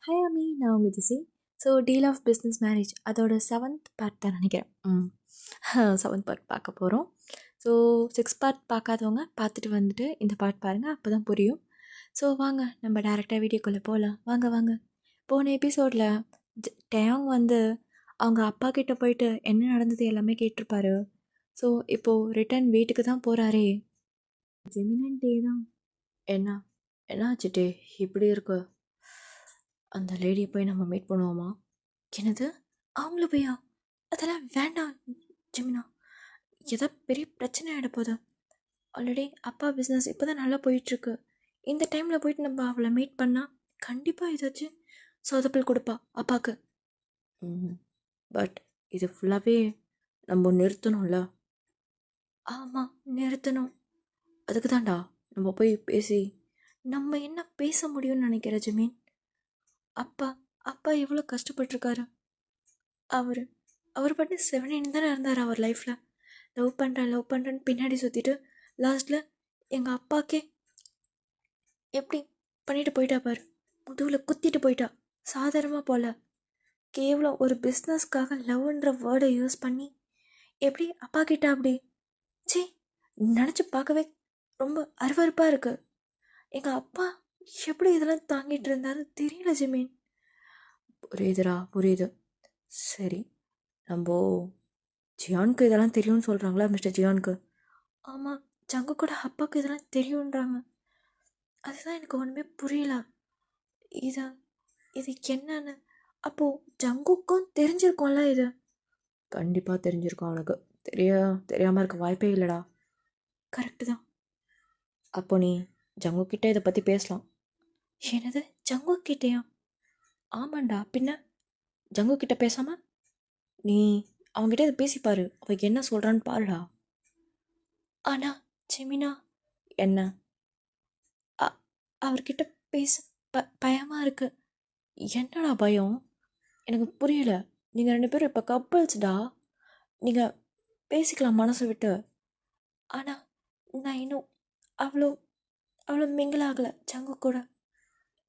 Hi அம்மி, நான் உங்கள் Jessie. So deal of business marriage அதோட 7th பார்ட் தான் நினைக்கிறேன். 7th பார்ட் பார்க்க போகிறோம். ஸோ 6 பார்ட் பார்க்காதவங்க பார்த்துட்டு வந்துட்டு இந்த பார்ட் பாருங்கள், அப்போ தான் புரியும். ஸோ வாங்க நம்ம டேரெக்டாக வீடியோக்குள்ளே போகலாம். வாங்க வாங்க. போன எபிசோடில் டேங் வந்து அவங்க அப்பா கிட்ட போயிட்டு என்ன நடந்தது எல்லாமே கேட்டிருப்பாரு. ஸோ இப்போது ரிட்டன் வீட்டுக்கு தான் போகிறாரே. ஜெமினன் டே தான். என்ன என்னாச்சு டே இப்படி இருக்கு? அந்த லேடியை போய் நம்ம மீட் பண்ணுவோமா? என்னது, அவங்கள போயா? அதெல்லாம் வேண்டாம் ஜெமினா, ஏதோ பெரிய பிரச்சனை ஆகிட போகுது. ஆல்ரெடி அப்பா பிஸ்னஸ் இப்போ தான் நல்லா போயிட்டுருக்கு. இந்த டைமில் போயிட்டு நம்ம அவளை மீட் பண்ணால் கண்டிப்பாக ஏதாச்சும் சொதப்பல் கொடுப்பா அப்பாவுக்கு. பட் இது ஃபுல்லாகவே நம்ம நிறுத்தணும்ல. ஆமாம், நிறுத்தணும். அதுக்கு தான்டா நம்ம போய் பேசி நம்ம என்ன பேச முடியும்னு நினைக்கிற ஜெமீன். அப்பா அப்பா எவ்வளோ கஷ்டப்பட்டுருக்காரு. அவர் பாட்டு 17 தானே இருந்தார். அவர் லைஃப்பில் லவ் பண்ணுறேன்னு பின்னாடி சுற்றிட்டு லாஸ்ட்டில் எங்கள் அப்பாக்கே எப்படி பண்ணிட்டு போயிட்டா பாரு. முதுகில் குத்திட்டு போயிட்டா. சாதாரணமாக போல, கேவலம் ஒரு பிஸ்னஸ்க்காக லவ்ன்ற வேர்டை யூஸ் பண்ணி எப்படி அப்பா கிட்ட அப்படி சே நினச்சி பார்க்கவே ரொம்ப அருவருப்பாக இருக்குது. எங்கள் அப்பா எப்படி இதெல்லாம் தாங்கிட்டு இருந்தாருன்னு தெரியல ஜெமீன். புரியுது. சரி, நம்ம ஜியானுக்கு இதெல்லாம் தெரியும்னு சொல்கிறாங்களா மிஸ்டர் ஜியானுக்கு? ஆமாம், ஜங்கு கூட அப்பாவுக்கு இதெல்லாம் தெரியுன்றாங்க. அதுதான் எனக்கு ஒன்றுமே புரியல. இது என்னன்னு. அப்போது ஜங்குக்கும் தெரிஞ்சிருக்கோம்ல இது? கண்டிப்பாக தெரிஞ்சிருக்கோம். அவனுக்கு தெரியாமல் இருக்க வாய்ப்பே இல்லைடா. கரெக்டு தான். அப்போ நீ ஜங்கு கிட்டே இதை பற்றி பேசலாம். என்னது, ஜங்கு கிட்டேயா? ஆமாண்டா, பின்ன ஜங்கு கிட்ட பேசாமல் நீ அவங்ககிட்ட இதை பேசிப்பாரு. அவள் என்ன சொல்கிறான்னு பாருடா. ஆனா ஜெமினா, என்ன அவர்கிட்ட பேச பயமாக இருக்கு. என்னடா பயம்? எனக்கு புரியல. நீங்கள் 2 பேரும் இப்போ கப்புள்ஸ்டா. நீங்கள் பேசிக்கலாம் மனசை விட்டு. ஆனால் நான் இன்னும் அவ்வளோ மிங்கிள் ஆகலை ஜங்கு கூட.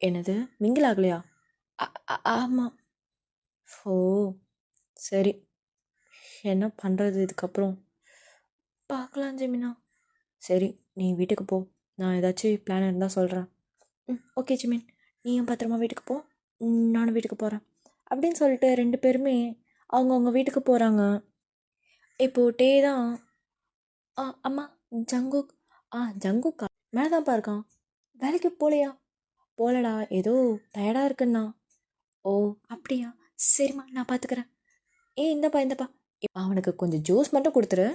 என்னது, மிங்கிள் ஆகலையா? ஆமாம். ஓ சரி, என்ன பண்ணுறது இதுக்கப்புறம்? பார்க்கலாம் ஜெமினா. சரி, நீ வீட்டுக்கு போ. நான் ஏதாச்சும் பிளான் இருந்தால் சொல்கிறேன். ஓகே ஜிமின், நீயும் பத்திரமா வீட்டுக்கு போ, நானும் வீட்டுக்கு போகிறேன் அப்படின்னு சொல்லிட்டு 2 பேருமே அவங்கவுங்க வீட்டுக்கு போகிறாங்க. இப்போது டே தான் அம்மா ஜங்குக் ஜங்குக்கா மேலே தான்ப்பா இருக்கான். வேலைக்கு போகலடா, ஏதோ டயர்டாக இருக்குண்ணா. ஓ அப்படியா, சரிம்மா நான் பார்த்துக்கிறேன். இந்தப்பா அவனுக்கு கொஞ்சம் ஜூஸ் மட்டும் கொடுத்துரு.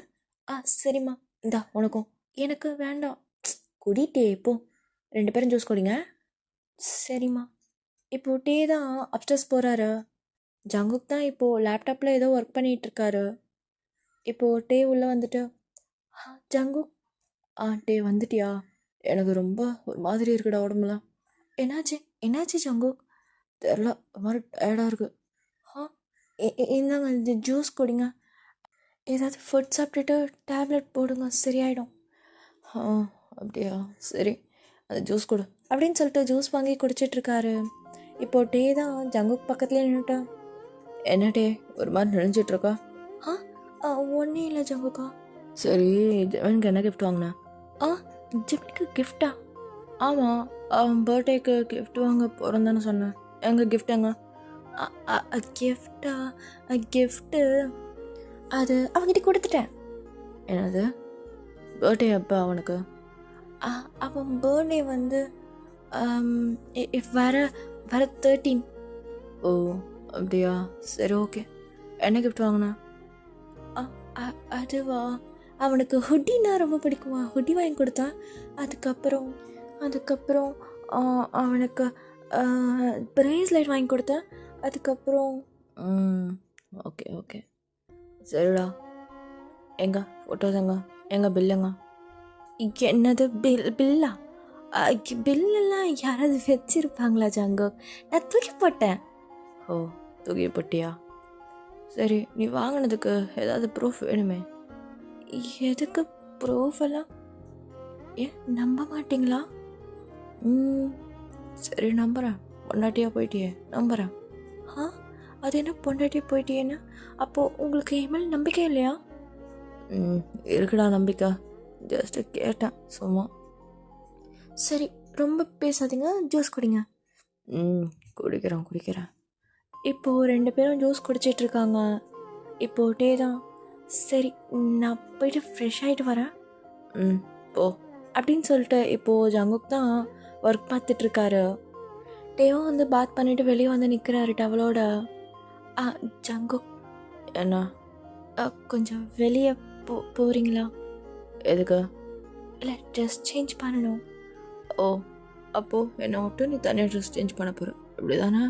சரிம்மா, இந்தா உனக்கும். எனக்கு வேண்டாம். குடிட்டே போ, 2 பேரும் ஜூஸ் குடிங்க. சரிம்மா. இப்போது டே தான் அப்ஸ்டர்ஸ் போகிறாரு. ஜங்குக் தான் இப்போது லேப்டாப்பில் ஏதோ ஒர்க் பண்ணிகிட்ருக்காரு. இப்போது டே உள்ளே வந்துட்டு, ஜங்குக் டே வந்துட்டியா? எனக்கு ரொம்ப ஒரு மாதிரி இருக்குடா உடம்புலாம். என்னாச்சு ஜங்குக்? தெரில, ஒரு மாதிரி டயர்டாக இருக்குது. இந்தாங்க இந்த ஜூஸ் குடிங்க. ஏதாவது ஃபுட் சாப்பிட்டுட்டு டேப்லெட் போடுங்க, சரியாயிடும். அப்படியா, சரி அந்த ஜூஸ் கொடு அப்படின்னு சொல்லிட்டு ஜூஸ் வாங்கி குடிச்சிட்ருக்காரு. இப்போது டே தான் ஜங்குக் பக்கத்துலேயே நின்றுட்டேன். என்ன டே ஒரு மாதிரி நினைஞ்சிட்ருக்கா? ஒன்றும் இல்லை ஜங்குக்கா. சரி, ஜெவனுக்கு என்ன கிஃப்ட் வாங்கினேன்? ஜெவனுக்கு கிஃப்டா? ஆமாம், அவன் பர்த்டேக்கு கிஃப்ட் வாங்க போகிறேன்னு சொன்னேன். எங்கள் கிஃப்ட் எங்க? கிஃப்ட்டு அது அவங்ககிட்ட கொடுத்துட்டேன். என்னது, பர்த்டே அப்போ அவனுக்கு? அவன் பர்த்டே வந்து வர 13. ஓ அப்படியா, சரி ஓகே. என்ன கிஃப்ட் வாங்கினா? அதுவா, அவனுக்கு ஹுட்டின்னா ரொம்ப பிடிக்குமா, ஹுட்டி வாங்கி கொடுத்தான். அதுக்கப்புறம் அவனுக்கு ப்ரேஸ்லைட் வாங்கி கொடுத்தேன். அதுக்கப்புறம் ஓகே சரிடா. எங்க ஃபோட்டோஸ் எங்க பில்லுங்க? என்னது பில்லா? பில்லெல்லாம் யாராவது வச்சிருப்பாங்களா ஜங்கோ? நான் தூக்கி போட்டேன். ஓ தூக்கி போட்டியா? சரி, நீ வாங்கினதுக்கு ஏதாவது ப்ரூஃப் வேணுமே. எதுக்கு ப்ரூஃப் எல்லாம்? நம்ப மாட்டிங்களா? சரி நம்புகிறேன், பொண்டாட்டியாக போயிட்டியே நம்புகிறேன். ஆ, அது என்ன பொண்டாட்டியாக போயிட்டியேன்னு? அப்போது உங்களுக்கு என் மேலே நம்பிக்கை இல்லையா? இருக்குடா நம்பிக்கை, ஜஸ்ட்டு கேட்டேன் சும்மா. சரி, ரொம்ப பேசாதீங்க, ஜூஸ் குடிங்க. குடிக்கிறேன். இப்போது 2 பேரும் ஜூஸ் குடிச்சிட்ருக்காங்க. இப்போது டே தான். சரி, நான் போயிட்டு ஃப்ரெஷ் ஆகிட்டு வரேன். போ அப்படின்னு சொல்லிட்டு இப்போது ஜங்குக் தான் ஒர்க் பார்த்துட்ருக்காரு. டேவும் வந்து பாத் பண்ணிவிட்டு வெளியே வந்து நிற்கிறாரு டவலோட. ஜங்குக், என்ன கொஞ்சம் வெளியே போகிறீங்களா? எதுக்கு? இல்லை, ட்ரெஸ் சேஞ்ச் பண்ணணும். ஓ, அப்போது என்னை விட்டு நீ தனியாக ட்ரெஸ் சேஞ்ச் பண்ண போகிற, இப்படி தானே?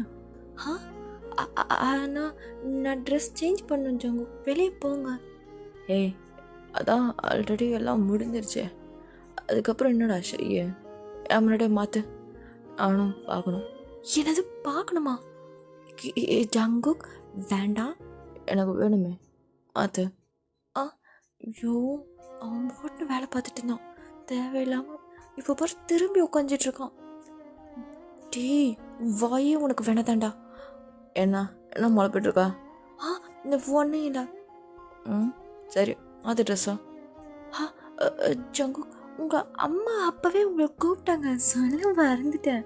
ஆனால் நான் ட்ரெஸ் சேஞ்ச் பண்ணணும் ஜங்குக், வெளியே போங்க. ஏய், அதான் ஆல்ரெடி எல்லாம் முடிஞ்சிருச்சே, அதுக்கப்புறம் என்னடா செய்ய? என் முன்னாடியே மாற்று, நானும் பார்க்கணும். என்னது பார்க்கணுமா? ஜங்குக் வேண்டாம், எனக்கு வேணுமே, மாற்று. ஐயோ, அவன் போட்டு வேலை பார்த்துட்டு இருந்தான் தேவையில்லாமல். இப்போ பாரு திரும்பி உட்காந்துட்ருக்கான். டேய், வாயே உனக்கு வேணாதாண்டா. என்ன முளைப்பிட்டுருக்கா? இந்த ஒன்றும் இல்லை. சரி, மாற்று ட்ரெஸ்ஸா. ஜங்குக், உங்கள் அம்மா அப்போவே உங்களை கூப்பிட்டாங்க, சொல்ல மறந்துட்டேன்.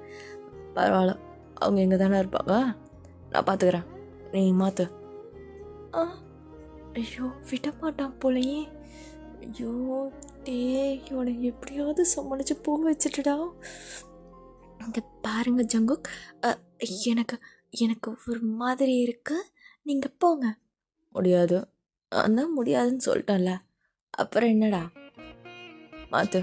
பரவாயில்ல, அவங்க இங்கே தானே இருப்பாங்க, நான் பார்த்துக்கிறேன், நீ மாற்று. ஐயோ, விட மாட்டான் போலையே. ஐயோ டே, இவனை எப்படியாவது சமாளித்து பூ வச்சுட்டுடா. இங்கே பாருங்க ஜங்குக், எனக்கு ஒரு மாதிரி இருக்கு, நீங்கள் போங்க. முடியாது, நான் தான் முடியாதுன்னு சொல்லிட்டேன்ல, அப்புறம் என்னடா, மாற்று.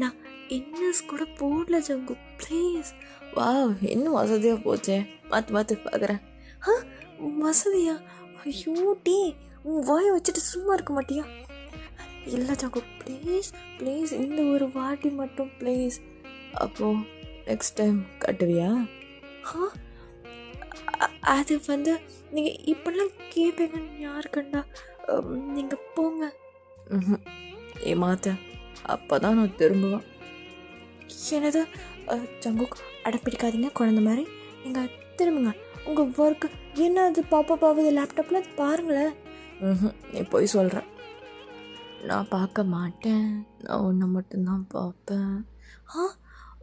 நான் இன்னஸ் கூட போடல ஜங்குக், ப்ளீஸ். வா, இன்னும் வசதியாக போச்சே, மாற்று பார்க்குறேன். வசதியா? ஐயோ டே, உன் வாயை வச்சுட்டு சும்மா இருக்க மாட்டியா? இல்லை ஜங்குக், ப்ளீஸ் இந்த ஒரு வாட்டி மட்டும் ப்ளீஸ். அப்போது நெக்ஸ்ட் டைம் கட்டுவியா? அது வந்து நீங்கள் இப்படிலாம் கேட்பீங்கன்னு யார் கண்டா? நீங்கள் போங்க. ஏ மாற்ற, அப்போ தான் நான் திரும்புவேன். என்னது ஜங்குக், அடப்பிடிக்காதீங்க குழந்த மாதிரி, நீங்கள் திரும்புங்க. உங்கள் ஒர்க்கு என்ன அது பாப்பாவது லேப்டாப்பில், அது பாருங்களேன். நீ போய் சொல்கிறேன், நான் பார்க்க மாட்டேன், நான் ஒன்றை மட்டும்தான் பார்ப்பேன்.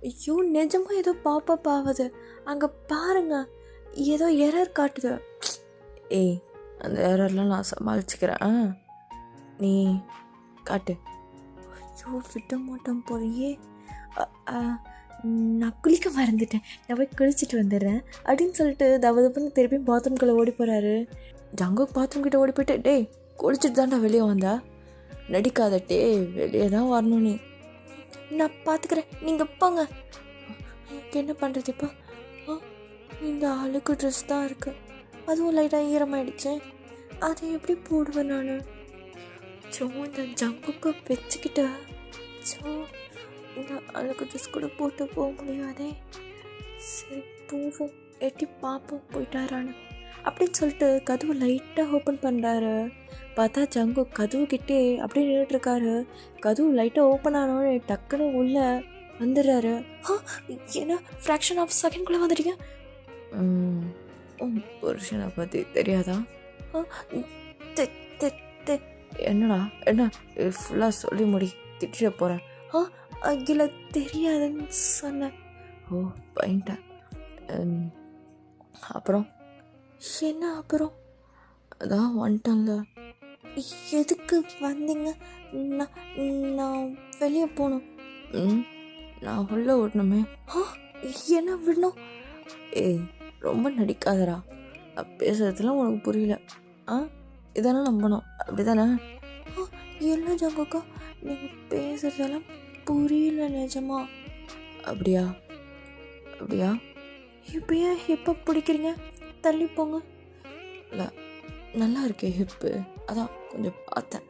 ஐயோ, நிஜமாக ஏதோ பாப்பாவது, அங்கே பாருங்க, ஏதோ எரர் காட்டுது. ஏய், அந்த எரர்லாம் நான் சமாளிச்சுக்கிறேன், நீ காட்டு. ஐயோ, விட மாட்டேன் போலையே. நான் குளிக்க மறந்துட்டேன், நான் போய் குளிச்சுட்டு வந்துடுறேன் அப்படின்னு சொல்லிட்டு தவதப்புன்னு திருப்பி பாத்ரூம்குள்ளே ஓடி போகிறாரு. ஜங்குக் பாத்ரூம் கிட்டே ஓடி போயிட்டு, டே குளிச்சுட்டு தான்டா வெளியே வந்தா, நடிக்காத டே, வெளியே தான் வரணும், நீ நான் பார்த்துக்கிறேன், நீங்கள் போங்க. என்ன பண்ணுறது இப்போ? இந்த அழுக்கு ட்ரெஸ் தான் இருக்குது, அதுவும் லைட்டாக ஈரமாயிடுச்சு, அதை எப்படி போடுவேன் நான்? இந்த ஜங்குக்கு வச்சுக்கிட்ட இந்த அழுக்கு ட்ரெஸ் கூட போட்டு போக முடியாதே. சரி போவோம், எட்டி பார்ப்போம் போயிட்டாரான்னு அப்படின்னு சொல்லிட்டு கதவு லைட்டாக ஓப்பன் பண்ணுறாரு. பார்த்தா ஜங்குக் கதவுக்கிட்டே அப்படியே நின்றுட்டுருக்காரு. கதவு லைட்டாக ஓப்பன் ஆனோடனே டக்குன்னு உள்ளே வந்துடுறாரு. ஏன்னா ஃப்ராக்ஷன் ஆஃப் செகண்ட்குள்ளே வந்துட்டீங்க. புருஷனை பற்றி தெரியாதா? என்னடா என்ன ஃபுல்லாக சொல்லி முடி, திட்டிட போகிறேன். இல்லை தெரியாதுன்னு சொன்னேன். ஓ பையன்ட்டேன். அப்புறம் என்ன? அப்புறம் அதான் வந்துட்டேன்ல. எதுக்கு வந்தீங்க? நான் வெளியே போகணும். நான் உள்ளே விடணுமே. என்ன விடணும்? ஏய், ரொம்ப நடிக்காதரா, நான் பேசுறதுலாம் உனக்கு புரியல. இதானே நம்பணும், அப்படி தானே? என்ன ஜங்குக்கா, நீங்கள் பேசுறதெல்லாம் புரியல நிஜமா. அப்படியா? இப்பயா எப்போ பிடிக்கிறீங்க? தள்ளி போங்க. இல்லை, நல்லா இருக்கே ஹிப்பு, அதான் கொஞ்சம் பார்த்தேன்.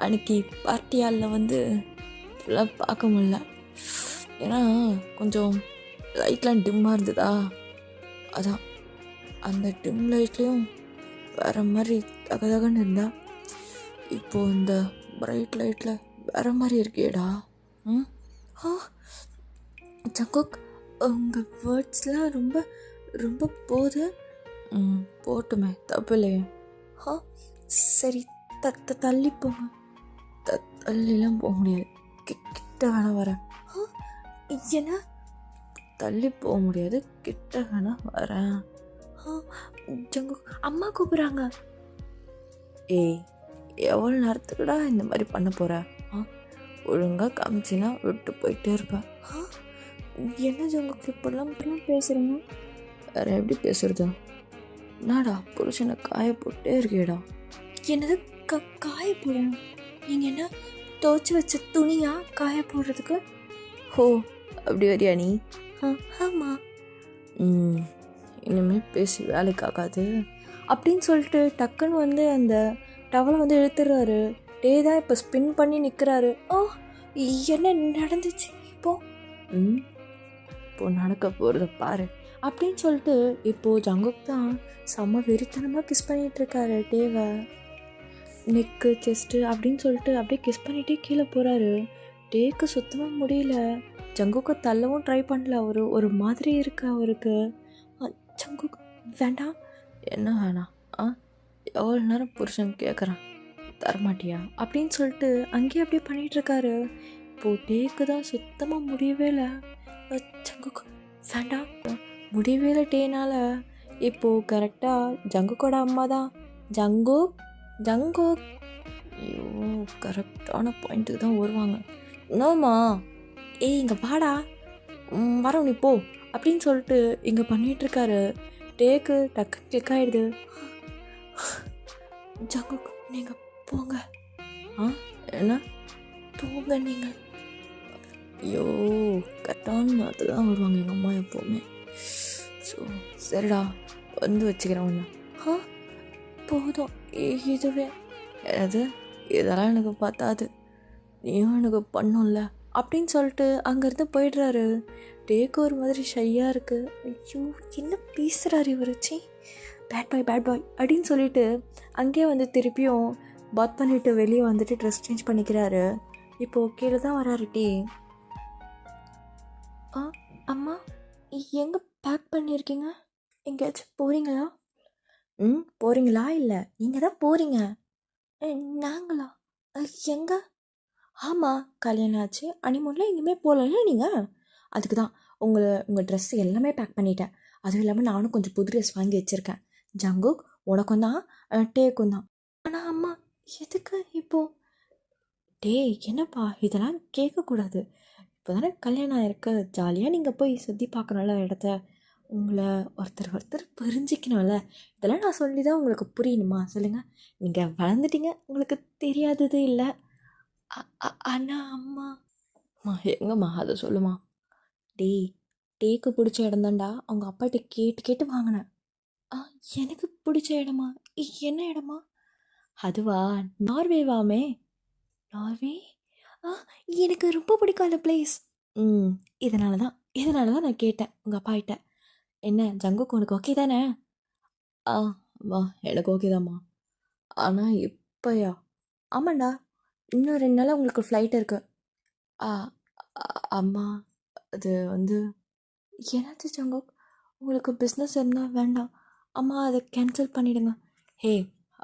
அன்னைக்கு பார்ட்டியாலில் வந்து ஃபுல்லாக பார்க்க முடியல, ஏன்னா கொஞ்சம் லைட்லாம் டிம்மாக இருந்ததா, அதான் அந்த டிம் லைட்லேயும் வேறு மாதிரி தகதகன்னு இருந்தா. இப்போது இந்த பிரைட் லைட்டில் வேறு மாதிரி இருக்கேடா. ஜங்குக், உங்கள் வேர்ட்ஸ்லாம் ரொம்ப ரொம்ப போகுது. போட்டுமே, தப்பு இல்லையே. ஆ சரி, தள்ளி போங்க. தள்ளிலாம் போக முடியாது, கிட்ட வேணா வரேன். என்ன? தள்ளி போக முடியாது, கிட்ட வேணா வரேன். ஜங்குக், அம்மா கூப்பிட்றாங்க. ஏய், எவ்வளோ நேரத்துக்குடா இந்த மாதிரி பண்ண போகிற? ஒழுங்காக காமிச்சின்னா விட்டு போயிட்டே இருப்பேன். என்ன ஜங்குக்கு இப்படிலாம் பேசுகிறீங்க? வேறு எப்படி பேசுறது? நாடா புருஷனை காய போட்டே இருக்கேடா. என்னது காய போடுறேன்? நீங்கள் என்ன துவைச்சி வச்ச துணியா காய போடுறதுக்கு? ஹோ, அப்படி வரியா நீ? ஆமாம். இனிமேல் பேசி வேலைக்கு ஆகாது அப்படின்னு சொல்லிட்டு டக்குன்னு வந்து அந்த டவலை வந்து இழுத்துடுறாரு. டே தான் இப்போ ஸ்பின் பண்ணி நிற்கிறாரு. என்ன நடந்துச்சு இப்போ நடக்க போகிறத பாரு அப்படின்னு சொல்லிட்டு இப்போது ஜங்குக் தான் செம்ம வெறித்தனமாக கிஸ் பண்ணிகிட்டு இருக்காரு டேவை. நெக்கு, செஸ்ட்டு அப்படின்னு சொல்லிட்டு அப்படியே கிஸ் பண்ணிகிட்டே கீழே போகிறாரு. டேக்கு சுத்தமாக முடியல. ஜங்குக்கை தள்ளவும் ட்ரை பண்ணல. ஒரு மாதிரி இருக்கு அவருக்கு. ஜங்குக், வேண்டாம். என்ன வேணாம்? எவ்வளோ நேரம் புருஷன் கேட்குறான், தரமாட்டியா அப்படின்னு சொல்லிட்டு அங்கேயே அப்படியே பண்ணிகிட்ருக்காரு. இப்போது டேக்கு தான் சுத்தமாக முடியவே இல்லை. ஜங்குக், வேண்டாம். முடியவே இல்லை டேனால். இப்போது கரெக்டாக ஜங்குக்கோட அம்மா தான். ஜங்குக், ஐயோ, கரெக்டான பாயிண்ட்டுக்கு தான் வருவாங்க. என்னம்மா? இங்கே வாடா. வரோம், நீ போ அப்படின்னு சொல்லிட்டு இங்கே பண்ணிகிட்ருக்காரு. டேக்கு டக்கு கிளிக் ஆகிடுது. ஜங்குக், நீங்கள் போங்க. என்ன போங்க நீங்கள்? ஐயோ, கரெக்டான நேரத்துக்கு தான் வருவாங்க எங்கள் அம்மா எப்போவுமே. ஸோ சரிடா, வந்து வச்சுக்கிறேன் ஒன்று. போதும், இதுவே எனது இதெல்லாம் எனக்கு பார்த்தாது, நீயும் எனக்கு பண்ணும்ல அப்படின்னு சொல்லிட்டு அங்கேருந்து போயிடுறாரு. டேக்கு ஒரு மாதிரி ஷையாக இருக்குது. ஐயோ, என்ன பேசுகிறாரு இவர்? பேட் பாய் அப்படின்னு சொல்லிட்டு அங்கேயே வந்து திருப்பியும் பாத் பண்ணிவிட்டு வெளியே வந்துட்டு ட்ரெஸ் சேஞ்ச் பண்ணிக்கிறாரு. இப்போது கீழே தான் வராரு டீ. அம்மா, எங்கே பேக் பண்ணியிருக்கீங்க? எங்கேயாச்சும் போகிறீங்களா? போகிறீங்களா? இல்லை, நீங்கள் தான் போகிறீங்க. நாங்களா? எங்கே? ஆமாம், கல்யாணம் ஆச்சு, அனிமூனில் எங்கேயுமே போகலல்ல நீங்கள். அதுக்கு தான் உங்கள் ட்ரெஸ் எல்லாமே பேக் பண்ணிட்டேன். அதுவும் இல்லாமல் நானும் கொஞ்சம் புது ட்ரெஸ் வாங்கி வச்சுருக்கேன். ஜங்குக், உனக்கும் தான், டேக்கும் தான். ஆனால் அம்மா, எதுக்கு இப்போது? டே, என்னப்பா இதெல்லாம் கேட்கக்கூடாது. இப்போ தானே கல்யாணம் ஆகிருக்கு, ஜாலியாக நீங்கள் போய் சுற்றி பார்க்கணும்ல இடத்த. உங்களை ஒருத்தர் புரிஞ்சிக்கணும்ல. இதெல்லாம் நான் சொல்லி தான் உங்களுக்கு புரியணுமா? சொல்லுங்கள். நீங்கள் வளர்ந்துட்டீங்க, உங்களுக்கு தெரியாதது இல்லை. அண்ணா, அம்மா எங்கம்மா அதை சொல்லுமா? டேக்கு பிடிச்ச இடம் தான்டா, அவங்க அப்பாட்ட கேட்டு வாங்கினேன். எனக்கு பிடிச்ச இடமா? என்ன இடமா? அதுவா, நார்வேவாமே. நார்வே? எனக்கு ரொம்ப பிடிக்கும் அந்த பிளேஸ். இதனால தான் நான் கேட்டேன் உங்கள் அப்பாகிட்ட. என்ன ஜங்குக்கு உனக்கு ஓகே தானே? அம்மா, எனக்கு ஓகே தான்மா. ஆனால் இப்போயா? ஆமாண்டா, இன்னும் 2 நாளாக உங்களுக்கு ஃப்ளைட் இருக்குது. அம்மா, அது வந்து என்னாச்சு ஜங்குக்? உங்களுக்கு பிஸ்னஸ் இருந்தால் வேண்டாம். அம்மா, அதை கேன்சல் பண்ணிவிடுங்க. ஹே,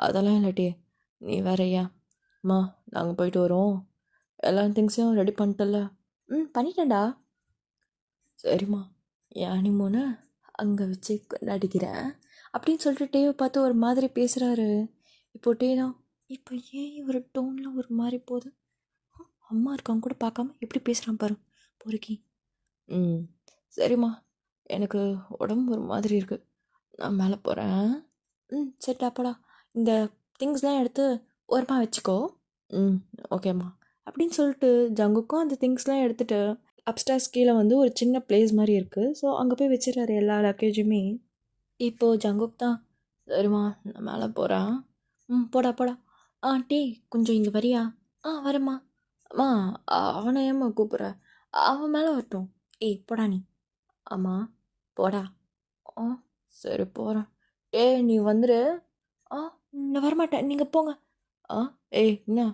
அதெல்லாம் இல்லாட்டி நீ வேறையா? அம்மா, நாங்கள் போயிட்டு வரோம். எல்லா திங்ஸையும் ரெடி பண்ணிட்டல? பண்ணிட்டேன்டா. சரிம்மா, என் அனிமோனை அங்கே வச்சு கொண்டாடிக்கிறேன் அப்படின்னு சொல்லிட்டு டேவை பார்த்து ஒரு மாதிரி பேசுகிறாரு. இப்போ டே தான், இப்போ ஏன் ஒரு டோனில் ஒரு மாதிரி போகுது? அம்மா இருக்காங்க கூட பார்க்காம எப்படி பேசுகிறான் பாரு பொறுக்கி. சரிம்மா, எனக்கு உடம்பு ஒரு மாதிரி இருக்குது, நான் மேலே போகிறேன். சரி டாப்படா, இந்த திங்ஸ்லாம் எடுத்து ஓரமாக வச்சுக்கோ. ஓகேம்மா அப்படின்னு சொல்லிட்டு ஜங்குக்கும் அந்த திங்ஸ்லாம் எடுத்துகிட்டு அப்ஸ்டார்ஸ் கீழே வந்து ஒரு சின்ன பிளேஸ் மாதிரி இருக்குது. ஸோ அங்கே போய் வச்சிடறாரு எல்லா லக்கேஜுமே. இப்போது ஜங்குக் தான், சரிம்மா நான் மேலே போகிறேன். போடா. டீ, கொஞ்சம் இங்கே வரியா? வரேம்மா. அம்மா, அவனை ஏம்மா கூப்பிட்ற? அவன் மேலே வரட்டும். போடா நீ. ஆமா, போடா. சரி போகிறேன். நீ வந்துரு. நான் வரமாட்டேன், நீங்கள் போங்க. என்ன?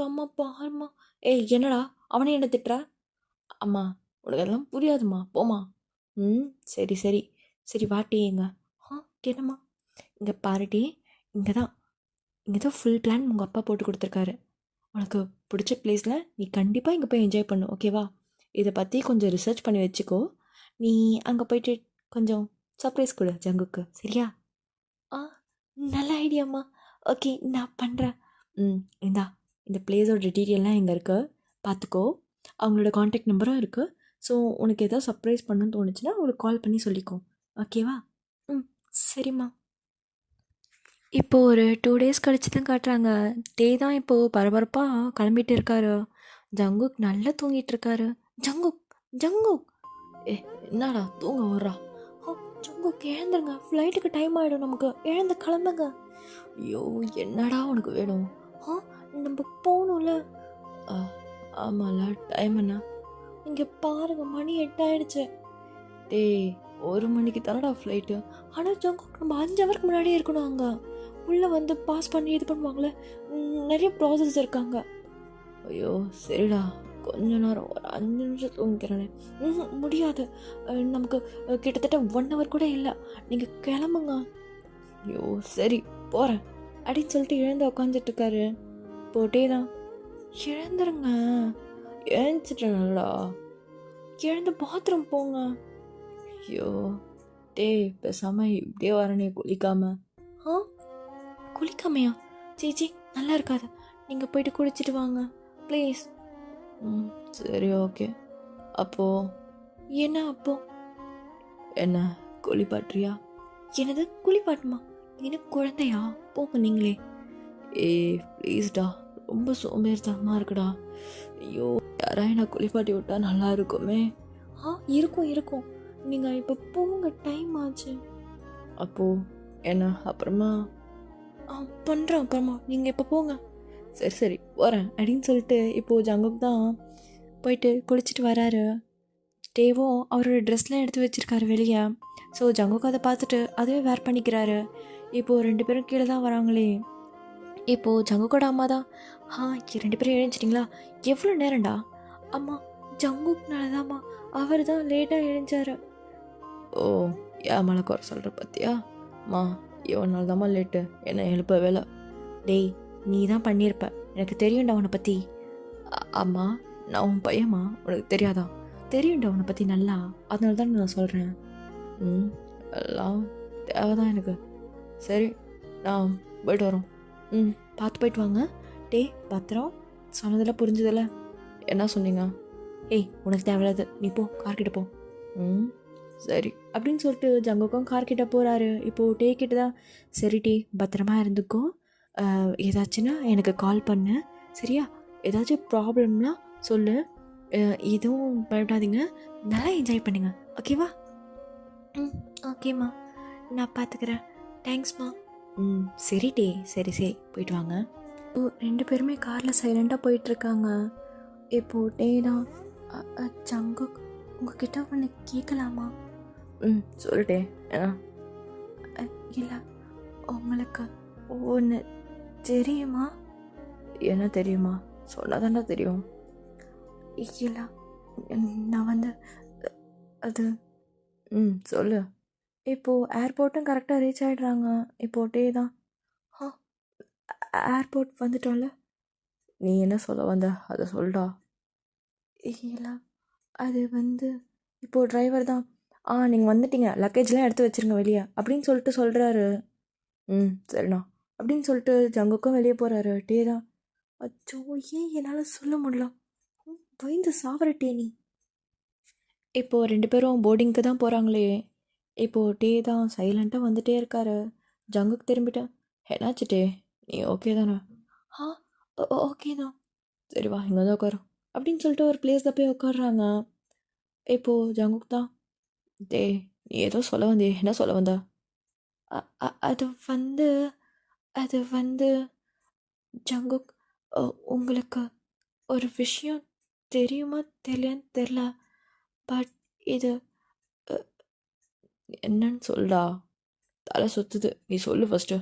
அம்மா பாரும்மா. என்னடா அவனே என்ன திட்டுற? அம்மா, உனக்கு அதெல்லாம் புரியாதுமா, போம்மா. ம். சரி, சரி. சரி வாட்டி எங்க. ஆ என்னம்மா? இங்கே பாருடி, இங்கே தான் இங்கே தான் ஃபுல் பிளான் உங்கள் அப்பா போட்டு கொடுத்துருக்காரு. உனக்கு பிடிச்ச பிளேஸில் நீ கண்டிப்பாக இங்கே போய் என்ஜாய் பண்ணு, ஓகேவா? இதை பற்றி கொஞ்சம் ரிசர்ச் பண்ணி வச்சுக்கோ. நீ அங்கே போயிட்டு கொஞ்சம் சர்ப்ரைஸ் கொடு ஜங்குக்கு, சரியா? ஆ நல்ல ஐடியாம்மா. ஓகே, நான் பண்ணுறேன். ம். இந்தா, இந்த பிளேஸோட டீட்டெயில்லாம் இங்கே இருக்கு, பார்த்துக்கோ. அவங்களோட காண்டாக்ட் நம்பரும் இருக்குது. ஸோ உனக்கு எதாவது சர்ப்ரைஸ் பண்ணணும்னு தோணுச்சுன்னா அவங்களுக்கு கால் பண்ணி சொல்லிக்கோ, ஓகேவா? ம். சரிம்மா. இப்போது ஒரு 2 டேஸ் கழிச்சு தான் காட்டுறாங்க. டே தான் இப்போது பரபரப்பாக கிளம்பிட்டு இருக்காரு. ஜங்குக் நல்லா தூங்கிட்டு இருக்காரு. ஜங்குக், ஜங்குக், ஏ என்னடா தூங்க வர்றா? ஓ ஜங்குக் எழுந்துருங்க, ஃப்ளைட்டுக்கு டைம் ஆகிடும் நமக்கு, எழுந்து கிளம்புங்க. ஐயோ என்னடா உனக்கு வேணும்? ஆ நம்ம போகணும்ல. ஆமாம்ல, டைம் என்ன? இங்கே பாருங்க, மணி 8 ஆயிடுச்சு. டேய், 1 மணிக்கு தானடா ஃப்ளைட்டு. ஆனால் ஜங்குக் நம்ம 5 ஹவருக்கு முன்னாடியே இருக்கணும் அங்கே. உள்ளே வந்து பாஸ் பண்ணி இது பண்ணுவாங்களே, நிறைய ப்ராசஸ் இருக்காங்க. ஐயோ சரிடா, கொஞ்ச நேரம் ஒரு 5 நிமிஷம் தூங்கிக்கிறேனே. முடியாது, நமக்கு கிட்டத்தட்ட 1 ஹவர் கூட இல்லை. நீங்கள் கிளம்புங்க. ஐயோ சரி போகிறேன் அப்படின்னு சொல்லிட்டு எழுந்து உட்காந்துட்டு இருக்காரு. போட்டே தான், எழுந்துருங்க. எழுந்துட்டேன்டா, எழுந்து பாத்ரூம் போங்க. ஐயோ டேய், பேசாமல் இப்படியே வரனே குளிக்காம. ஆ குளிக்காமையா? சேச்சி நல்லா இருக்காது, நீங்கள் போயிட்டு குளிச்சுட்டு வாங்க ப்ளீஸ். ம் சரி ஓகே. அப்போது என்ன? அப்போ என்ன குளிப்பாட்டுறியா? என்னது குளிப்பாட்டுமா? என்ன குழந்தையா? போங்க நீங்களே. ஏய் ப்ளீஸ்டா, ரொம்ப சோம்பேறித்தனமாக இருக்குடா. ஐயோ யாரா என்ன குளிப்பாட்டி விட்டா நல்லா இருக்குமே. இருக்கும் இருக்கும், நீங்கள் இப்போ போங்க, டைம் ஆச்சு. அப்போது என்ன அப்புறமா பண்ணுறேன், அப்புறமா நீங்கள் இப்போ போங்க. சரி சரி வரேன் அப்படின்னு சொல்லிட்டு இப்போது ஜங்குக் தான் போயிட்டு குளிச்சுட்டு வராரு. டேவும் அவரோட ட்ரெஸ்லாம் எடுத்து வச்சுருக்காரு வெளியே. ஸோ ஜங்குக் அதை பார்த்துட்டு அதுவே வேர் பண்ணிக்கிறாரு. இப்போது 2 பேரும் கீழே தான் வராங்களே. இப்போது ஜங்குக்கோட அம்மா தான், 2 பேரும் எழுந்துச்சிட்டிங்களா? எவ்வளோ நேரம்டா? அம்மா ஜங்குக்னால தான்மா, அவர் தான் லேட்டாக எழுந்தார். ஓ ஏன் மேலே குறை சொல்கிற பார்த்தியா? அம்மா இவனால தாம்மா லேட்டு, என்ன எழுப்ப வேலை. டேய் நீ தான் பண்ணியிருப்ப, எனக்கு தெரியும்டா உன்னை பற்றி. அம்மா நான் உன் பையம்மா, உனக்கு தெரியாதா? தெரியும்டா உன்னை பற்றி நல்லா, அதனால தான் நான் சொல்கிறேன். எல்லாம் தேவைதான் எனக்கு. சரி நான் போய்ட்டு வரோம். பார்த்து போயிட்டு வாங்க. டே பத்திரம், சொன்னதில் புரிஞ்சதில்ல. என்ன சொன்னீங்க? ஏய் உனக்கு தேவையில்லாது, நீ போ, கார்கிட்ட போ. சரி அப்படின்னு சொல்லிட்டு ஜங்குக்கும் கார்கிட்ட போகிறாரு. இப்போது டே கிட்ட தான், சரி டே பத்திரமா இருந்துக்கோ, ஏதாச்சுன்னா எனக்கு கால் பண்ணு சரியா? ஏதாச்சும் ப்ராப்ளம்லாம் சொல்லு, எதுவும் பயப்படாதீங்க, நல்லா என்ஜாய் பண்ணுங்க, ஓகேவா? ஓகேம்மா, நான் பார்த்துக்கிறேன், தேங்க்ஸ்மா. சரி டே, சரி சரி போயிட்டு வாங்க. 2 பேருமே காரில் சைலண்ட்டாக போயிட்டுருக்காங்க. இப்போது டே தான், ஜங்குக் உங்ககிட்ட ஒன்று கேட்கலாமா? சொல்லிட்டே. இல்லை உங்களுக்கு ஒன்று தெரியுமா? என்ன தெரியுமா? சொன்னதானே தெரியும். இல்லை நான் வந்து அது சொல்லு. இப்போது ஏர்போர்ட்டும் கரெக்டாக ரீச் ஆகிடுறாங்க. இப்போது டே தான், ஏர்போர்ட் வந்துட்டோம்ல. நீ என்ன சொல்ல வந்த அதை சொல்டா. இல்லை அது வந்து இப்போது டிரைவர் தான், நீங்கள் வந்துட்டீங்க, லக்கேஜ்லாம் எடுத்து வச்சுருங்க வெளியே அப்படின்னு சொல்லிட்டு சொல்கிறாரு. சரிண்ணா அப்படின்னு சொல்லிட்டு ஜங்குக்கும் வெளியே போகிறாரு. டே தான், அச்சோ ஏன் என்னால் சொல்ல முடியல, பயந்து சாவரட்டே நீ. இப்போது 2 பேரும் போர்டிங்க்கு தான் போகிறாங்களே. இப்போது டே தான் சைலண்ட்டாக வந்துகிட்டே இருக்காரு. ஜங்குக்கு திரும்பிட்டேன், என்னாச்சு டே, நீ ஓகே தானே? ஓகே தான். சரி வா இங்கே தான் உட்காரும் அப்படின்னு சொல்லிட்டு ஒரு பிளேஸில் போய் உட்காடுறாங்க. இப்போது ஜங்குக் தான், டே நீ ஏதோ சொல்ல வந்தே, என்ன சொல்ல வந்த? அது வந்து அது வந்து ஜங்குக், உங்களுக்கு ஒரு விஷயம் தெரியுமா தெரியலன்னு தெரில, பட் இது என்னன்னு சொல்டா, தலை சுற்றுது, நீ சொல்லு ஃபஸ்ட்டு.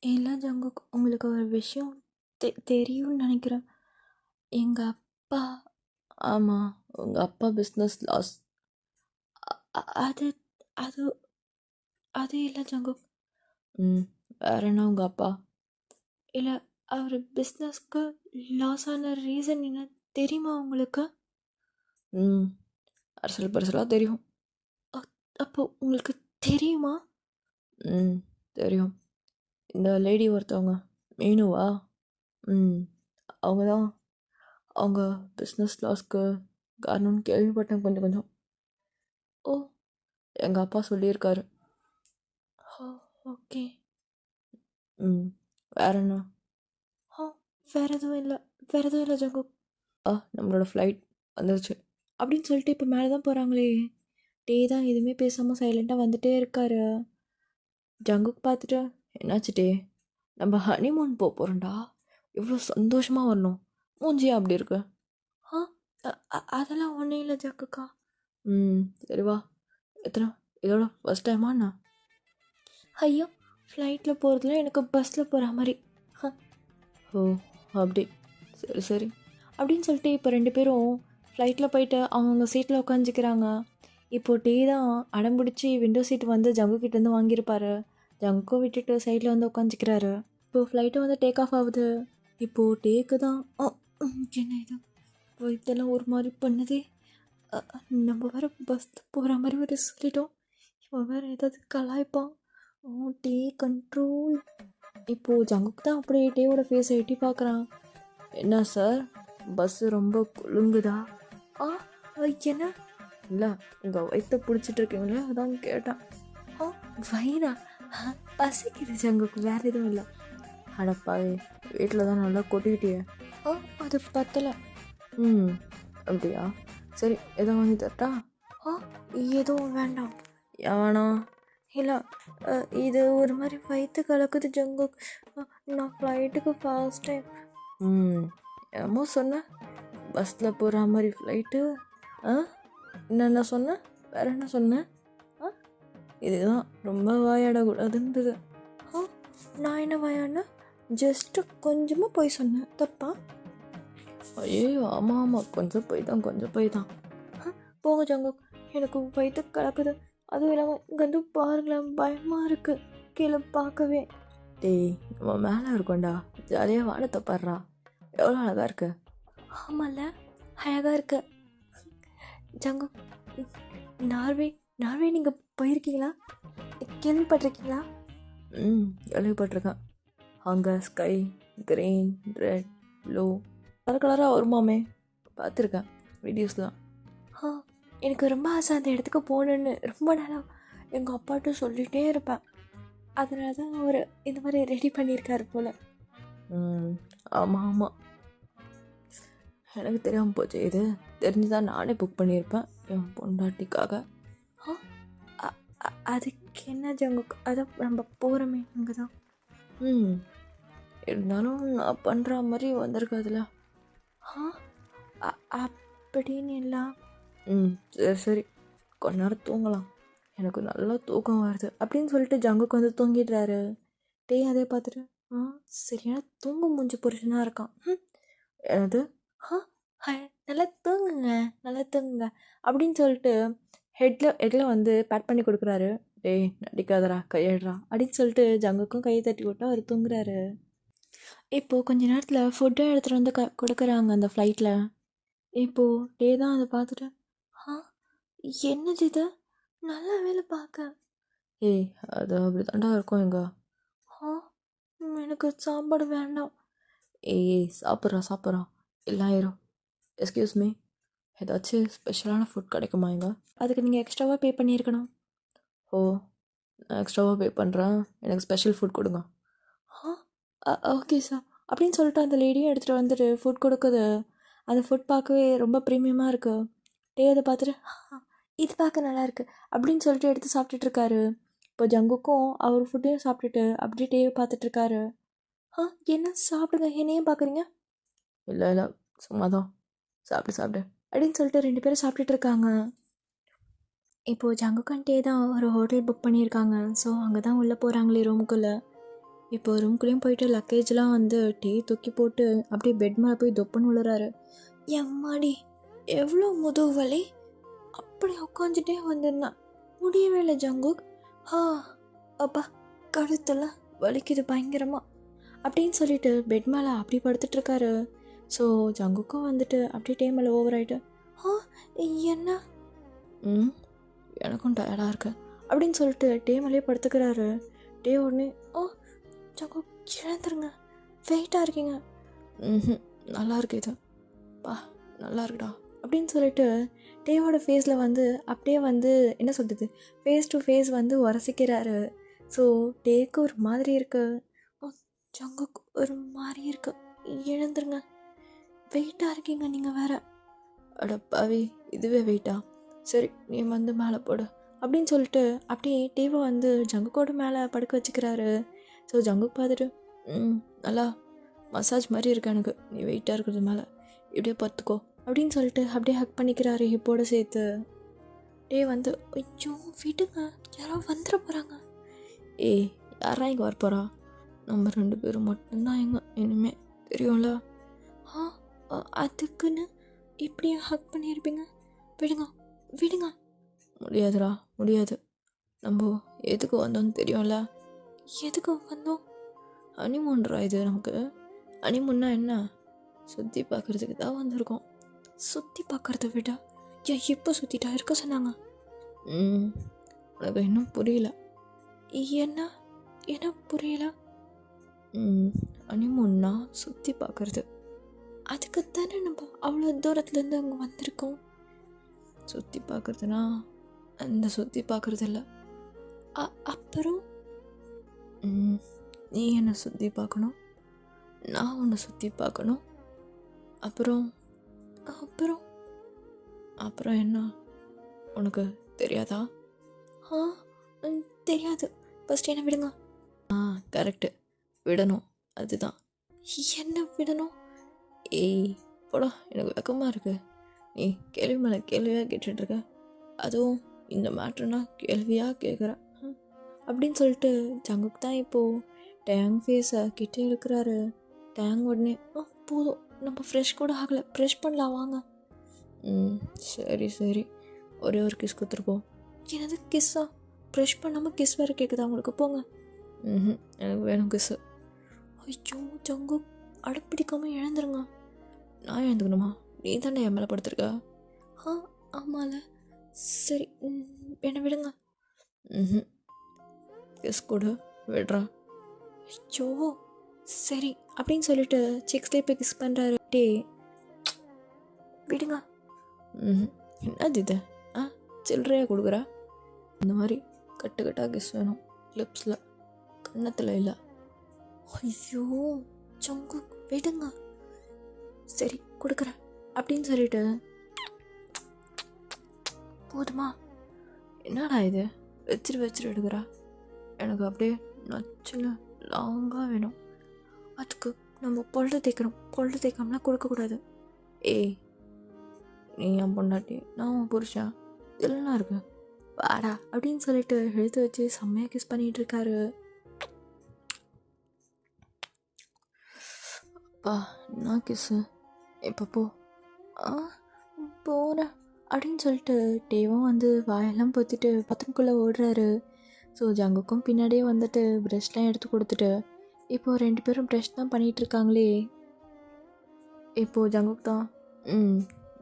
இல்லை ஜங்குக், உங்களுக்கு ஒரு விஷயம் தெரியும்னு நினைக்கிறேன். எங்கள் அப்பா ஆமாம், உங்கள் அப்பா பிஸ்னஸ் லாஸ். அது அது அது இல்லை ஜங்குக். வேற என்ன உங்கள் அப்பா? இல்லை, அவர் பிஸ்னஸ்க்கு லாஸ் ஆன ரீசன் என்ன தெரியுமா உங்களுக்கு? அரசல் பரசலாக தெரியும். அப்போ உங்களுக்கு தெரியுமா? தெரியும். இந்த லேடி ஒருத்தவங்க மீனுவா? அவங்க தான் அவங்க பிஸ்னஸ் லாஸ்க்கு காரணம்னு கேள்விப்பட்டேன் கொஞ்சம் கொஞ்சம். ஓ, எங்கள் அப்பா சொல்லியிருக்காரு. ஓ, ஓகே. வேற என்ன? வேறு எதுவும் இல்லை, வேறு எதுவும் இல்லை ஜங்கு. நம்மளோட ஃப்ளைட் வந்துருச்சு அப்படின்னு சொல்லிட்டு இப்போ மேலே தான் போகிறாங்களே. டே தான் எதுவுமே பேசாமல் சைலண்ட்டாக வந்துட்டே இருக்காரு. ஜங்குக்கு பார்த்துட்டு, என்னாச்சு டே, நம்ம ஹனிமூன் போகிறோம்டா, எவ்வளோ சந்தோஷமாக வரணும், மூஞ்சியா அப்படி இருக்கு? அதெல்லாம் ஒன்றும் இல்லை ஜங்குக்கா. சரி வா. இதோட ஃபஸ்ட் டைமாண்ணா? ஐயோ, ஃப்ளைட்டில் போகிறதுல எனக்கு பஸ்ஸில் போகிற மாதிரி. ஓ, அப்படி, சரி சரி அப்படின்னு சொல்லிட்டு இப்போ 2 பேரும் ஃப்ளைட்டில் போயிட்டு அவங்கவுங்க சீட்டில் உட்காந்துக்கிறாங்க. இப்போது டீ தான் அடம்பிடிச்சி விண்டோ சீட் வந்து ஜங்குக்கிட்டேருந்து வாங்கியிருப்பாரு. ஜங்குக்கும் விட்டுட்டு சைடில் வந்து உட்காந்துக்கிறாரு. இப்போது ஃப்ளைட்டு வந்து டேக் ஆஃப் ஆகுது. இப்போது டேக்கு தான் என்ன இது இதெல்லாம் ஒரு மாதிரி பண்ணுதே. நம்ம வேறு பஸ்ஸில் போகிற மாதிரி வேறு சொல்லிட்டோம். இவன் வேறு ஏதாவது கலாய்ப்பான். டே கண்ட்ரோல். இப்போது ஜங்குக்கு தான் அப்படியே டேவோட ஃபேஸை எட்டி பார்க்குறான். என்ன சார், பஸ்ஸு ரொம்ப குலுங்குதா? என்ன இல்லை, உங்கள் வயிற்ற பிடிச்சிட்டு இருக்கீங்களே, அதான் கேட்டேன். வயிறா? பசிக்குது ஜங்குக்கு, வேறு எதுவும் இல்லை. அடப்பாவே, வீட்டில் தான் நல்லா கொட்டிக்கிட்டியே. அது பத்தலை. அப்படியா, சரி எதோ வாங்கி தரட்டா? எதுவும் வேண்டாம். வேணாம்? இல்லை, இது ஒரு மாதிரி வயிற்று கலக்குது ஜங்குக். நான் ஃப்ளைட்டுக்கு ஃபர்ஸ்ட் டைம். என்னமோ சொன்னேன், பஸ்ஸில் போகிற மாதிரி ஃப்ளைட்டு. என்னென்ன சொன்னேன், வேறு என்ன சொன்னேன்? இதுதான் ரொம்ப வாயாடக்கூடாதுன்றது. நான் என்ன வாயாடினா? ஜஸ்ட்டு கொஞ்சமாக போய் சொன்னேன், தப்பா? ஐயோ, ஆமாம் ஆமாம், கொஞ்சம் போய் தான். போங்க ஜங்குக், எனக்கு வயிற்று கலக்குது. அதுவும் இல்லாமல் இங்கே வந்து பாருங்களேன், பயமாக இருக்குது கீழே பார்க்கவே. டேய், நம்ம மேலே இருக்கோண்டா, ஜாலியாக வானத்தை பாடுறா, எவ்வளோ அழகாக இருக்கு. ஆமாம்ல, அழகாக இருக்கு. ஜங்கு, நார்வே நீங்கள் போயிருக்கீங்களா? கேள்விப்பட்டிருக்கீங்களா? கேள்விப்பட்டிருக்கேன். அங்கே ஸ்கை கிரீன் ரெட் ப்ளூ கலராக வருமாமே, பார்த்துருக்கேன் வீடியோஸ்லாம். எனக்கு ரொம்ப ஆசை அந்த இடத்துக்கு போகணுன்னு. ரொம்ப நாளாக எங்கள் அப்பாட்ட சொல்லிகிட்டே இருப்பேன். அதனால தான் அவர் இந்த மாதிரி ரெடி பண்ணியிருக்காரு போல். ஆமாம் ஆமாம், எனக்கு தெரியாமல் போச்சு. இது தெரிஞ்சுதான் நானே புக் பண்ணியிருப்பேன் என் பொண்டாட்டிக்காக. அதுக்கு என்ன ஜங்குக்கு, அதை நம்ம போகிறோமே அங்கே தான். இருந்தாலும் நான் பண்ணுற மாதிரி வந்திருக்காதுல. அப்படின்னு எல்லாம். சரி சரி, கொஞ்ச நேரம் தூங்கலாம், எனக்கு நல்லா தூக்கம் வருது அப்படின்னு சொல்லிட்டு ஜங்குக்கு வந்து தூங்கிடுறாரு. டே அதே பார்த்துட்டு, சரியான தூங்க மூஞ்சி புருஷனாக இருக்கான். எனது நல்லா தூங்குங்க அப்படின்னு சொல்லிட்டு ஹெட்டில் வந்து பேட் பண்ணி கொடுக்குறாரு. டேய் நடிக்காதரா, கையெடுறா அப்படின்னு சொல்லிட்டு ஜங்குக்கும் கையை தட்டி விட்டு அவர் தூங்குறாரு. இப்போது கொஞ்ச நேரத்தில் ஃபுட்டை எடுத்துகிட்டு வந்து கொடுக்குறாங்க அந்த ஃப்ளைட்டில். இப்போது டே தான் அதை பார்த்துட்டு, என்னது இது, நல்லா வேலை பார்க்க. அது அப்படி தாண்டா இருக்கும் எங்க. எனக்கு சாப்பாடு வேண்டாம். சாப்பிட்றா எல்லாம் ஆயிரும். எஸ்கியூஸ் மீ, ஏதாச்சும் ஸ்பெஷலான ஃபுட் கிடைக்குமா இங்கே? அதுக்கு நீங்கள் எக்ஸ்ட்ராவாக பே பண்ணியிருக்கணும். நான் எக்ஸ்ட்ராவாக பே பண்ணுறேன், எனக்கு ஸ்பெஷல் ஃபுட் கொடுங்க. ஓகே சார் அப்படின்னு சொல்லிட்டு அந்த லேடியும் எடுத்துகிட்டு வந்துட்டு ஃபுட் கொடுக்குது. அந்த ஃபுட் பார்க்கவே ரொம்ப ப்ரீமியமாக இருக்குது. டே அதை பார்த்துட்டு, இது பார்க்க நல்லாயிருக்கு அப்படின்னு சொல்லிட்டு எடுத்து சாப்பிட்டுட்ருக்காரு. இப்போ ஜங்குக்கும் அவர் ஃபுட்டையும் சாப்பிட்டுட்டு அப்படியே டேவை பார்த்துட்ருக்காரு. என்ன சாப்பிடுங்க, என்னையும் பார்க்குறீங்க? இல்லை சும்மா தான், சாப்பிடு அப்படின்னு சொல்லிட்டு 2 பேரும் சாப்பிட்டுட்ருக்காங்க. இப்போது ஜங்குக்கும் டே தான் ஒரு ஹோட்டல் புக் பண்ணியிருக்காங்க. ஸோ அங்கே தான் உள்ளே போகிறாங்களே ரூமுக்குள்ளே. இப்போ ரூம்குள்ளேயும் போயிட்டு லக்கேஜ்லாம் வந்து டே தூக்கி போட்டு அப்படியே பெட் மேலே போய் தொப்புன்னு விழுறாரு. எம்மாடி, எவ்வளோ முதுகு வலி, அப்படி உட்காந்துட்டே வந்திருந்தான். முடியவே இல்லை ஜங்குக். ஆ அப்பா கழுத்தெல்லாம் வலிக்குது பயங்கரமாக அப்படின்னு சொல்லிட்டு பெட் மேலே அப்படி படுத்துட்ருக்காரு. ஸோ ஜங்குக்கும் வந்துட்டு அப்படியே டேமில் ஓவர் ஆகிட்டு, ஆ என்ன எனக்கும் டயர்டாக இருக்கு அப்படின்னு சொல்லிட்டு டேமிலே படுத்துக்கிறாரு. டே உடனே ஜங்கு இழந்துருங்க, வெயிட்டாக இருக்கீங்க. நல்லா இருக்கு இது பா, நல்லா இருக்குடா அப்படின்னு சொல்லிட்டு டேவோட ஃபேஸில் வந்து அப்படியே வந்து என்ன சொல்கிறது, ஃபேஸ் டு ஃபேஸ் வந்து உரசிக்கிறாரு. ஸோ டேக்கு ஒரு மாதிரி இருக்கு, ஜங்குக்கு ஒரு மாதிரி இருக்கு. இழந்துருங்க, வெயிட்டாக இருக்கீங்க நீங்கள் வேற. அடப்பாவி, இதுவே வெயிட்டா, சரி நீ வந்து மேலே போடு அப்படின்னு சொல்லிட்டு அப்படியே டேவை வந்து ஜங்குக்கோட மேலே படுக்க வச்சுக்கிறாரு. ஸோ ஜங்குக்கு பார்த்துட்டு நல்லா மசாஜ் மாதிரி இருக்கு எனக்கு, நீ வெயிட்டாக இருக்கிறது மேலே இப்படியே பார்த்துக்கோ அப்படின்னு சொல்லிட்டு அப்படியே ஹக் பண்ணிக்கிறாரு ஹிப்போட சேர்த்து. டே வந்து ஐயோ விடுங்க, யாரோ வந்துட போகிறாங்க. ஏய் யாரா இங்கே வரப்போகிறா, நம்ம 2 பேரும் மட்டும்தான் எங்க இனிமே தெரியும்ல. அதுக்குன்னு இப்படியே ஹக் பண்ணியிருப்பீங்க, விடுங்க விடுங்க. முடியாதுடா முடியாது, நம்ம எதுக்கு வந்தோம்னு தெரியும்ல. எதுக்கு வந்தோம்? ஹனிமூன்ரா இது நமக்கு. ஹனிமூன்னா என்ன, சுற்றி பார்க்குறதுக்கு தான் வந்திருக்கோம். சுற்றி பார்க்குறத விட எப்போ சுற்றிட்டா இருக்க சொன்னாங்க? உனக்கு இன்னும் புரியல. என்ன என்ன புரியல? ஹனிமூன்னா சுற்றி பார்க்குறது. அதுக்கு தானே நம்ம அவ்வளோ தூரத்துலேருந்து அங்கே வந்திருக்கோம். சுற்றி பார்க்குறதுனா அந்த சுற்றி பார்க்குறது இல்லை. அப்புறம் நீ என்னை சுற்றி பார்க்கணும், நான் உன்னை சுற்றி பார்க்கணும். அப்புறம் அப்புறம் அப்புறம் என்ன உனக்கு தெரியாதா? தெரியாது, ஃபஸ்ட் என்ன விடுங்க. கரெக்டு, விடணும், அதுதான். என்ன விடணும்? ஏய் போடா, எனக்கு வெக்கமாக இருக்கு. நீ கேள்வி மேலே கேள்வியாக கேட்டுட்ருக்க, அதுவும் இந்த மேட்ருனா கேள்வியாக கேட்குற அப்படின்னு சொல்லிட்டு ஜங்குக் தான் இப்போது டேங் ஃபேஸை கிட்டே இருக்கிறாரு. டேங் உடனே போதும், நம்ம ஃப்ரெஷ் கூட ஆகலை, ஃப்ரெஷ் பண்ணலாம் வாங்க. சரி சரி, ஒரே ஒரு கிஸ் கொடுத்துருப்போம். என்னது கிஸ்ஸா? ஃப்ரெஷ் பண்ணாமல் கிஸ் வேறு கேட்குதா உங்களுக்கு? போங்க. எனக்கு வேணும் கிஸ்ஸு. ஐயோ ஜங்குக், அடப்பிடிக்காமல் இழந்துருங்க. நான் எழுந்துக்கணுமா? நீ தானே என் மேலே படுத்துருக்க. ஆமால, சரி என்னை விடுங்க. கிஸ் கொடு, விடுறா. ஐயோ சரி அப்படின்னு சொல்லிட்டு செக்ஸ்லேயே போய் கிஸ் பண்ணுறாரு. டே விடுங்க. என்னது இது? சில்லறையாக கொடுக்குறா? இந்த மாதிரி கட்டு கட்டாக கிஸ் வேணும், லிப்ஸில், கன்னத்தில் இல்லை. ஐயோ ஜங்கு விடுங்க, சரி கொடுக்குறேன் அப்படின்னு சொல்லிட்டு போதுமா? என்னடா இது, வச்சிரு எடுக்கிறா. எனக்கு அப்படியே நச்சுன்னு லாங்காக வேணும். அதுக்கு நம்ம பொருள் தேய்க்கணும், பொருள் தேய்க்காமலாம் கொடுக்கக்கூடாது. ஏய் நீ என் பொண்டாட்டி, நான் உன் புருஷன், இதெல்லாம் இருக்கு வாடா அப்படின்னு சொல்லிட்டு எழுத்து வச்சு செம்மையாக கிஸ் பண்ணிகிட்டு இருக்காரு. அப்பா என்ன கிஸ்ஸு, இப்போ போ. போகிறேன் அப்படின்னு சொல்லிட்டு டேவும் வந்து வாயெல்லாம் பொத்திட்டு பத்திரக்குள்ளே ஓடுறாரு. ஸோ ஜங்குக்கும் பின்னாடியே வந்துட்டு ப்ரெஷ்லாம் எடுத்து கொடுத்துட்டு இப்போது 2 பேரும் ப்ரெஷ் தான் பண்ணிகிட்ருக்காங்களே. இப்போது ஜங்குக் தான்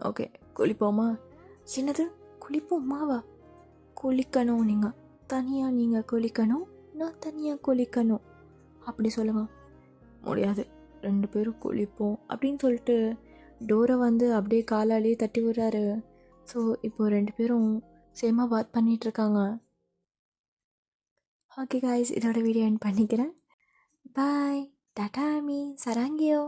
ஓகே குளிப்போமா? என்னது குளிப்போமாவா? குளிக்கணும், நீங்கள் குளிக்கணும், நான் தனியாக குளிக்கணும் அப்படி சொல்லுங்கள். முடியாது, 2 பேரும் குளிப்போம் அப்படின்னு சொல்லிட்டு டோரை வந்து அப்படியே காலாலேயே தட்டி விடுறாரு. ஸோ இப்போது 2 பேரும் சேமாக பாத் பண்ணிகிட்ருக்காங்க. ஓகே காய்ஸ், இதோட வீடியோ எண்ட் பண்ணிக்கிறேன். பாய், டாடா மீ சராங்கியோ.